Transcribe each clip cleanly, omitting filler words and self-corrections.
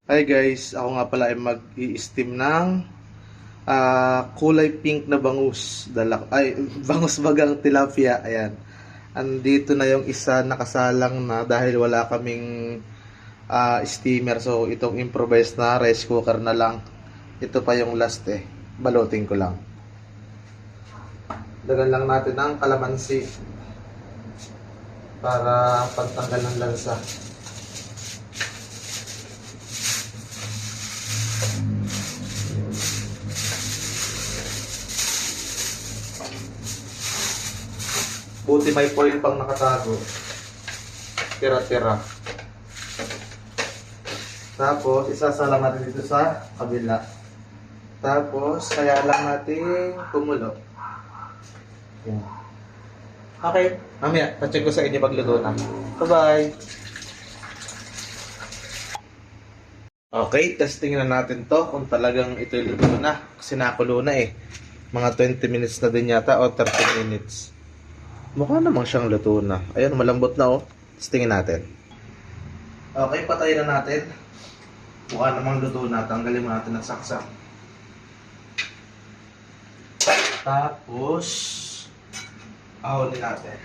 Hi guys, ako nga pala ay mag-i-steam ng kulay pink na bangus. Bangus bagang tilapia. Ayan. Andito na yung isa nakasalang na dahil wala kaming steamer. So itong improvised na rice cooker na lang. Ito pa yung last eh. Balutin ko lang. Dagan lang natin ng kalamansi para pantanggal ng lansa. Buti may foil pang nakatago. Tira-tira. Tapos, isasalang natin dito sa kabila. Tapos, kaya lang natin kumulo. Yan. Okay. Mamaya, pacheck ko sa inyo pagluto na. Bye-bye! Okay, testing na natin to kung talagang ito'y luto na. Kasi nakulo na eh. Mga 20 minutes na din yata o 30 minutes. Mukha namang siyang luto na. Ayun, malambot na oh. Tingin natin. Okay, patayin na natin. Mukha namang luto na. Tanggalin mo natin ang saksak. Tapos, ahonin natin.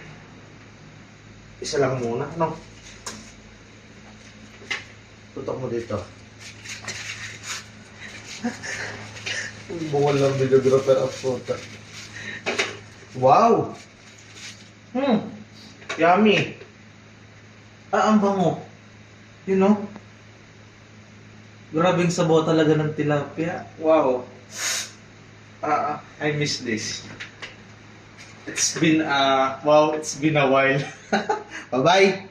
Isa lang muna, no? Tutok mo dito. Bungal lang videographer of photo. Wow! Yummy. Ang bango. You know? Grabing sabaw talaga ng tilapia. Wow. I miss this. It's been a while. Bye-bye.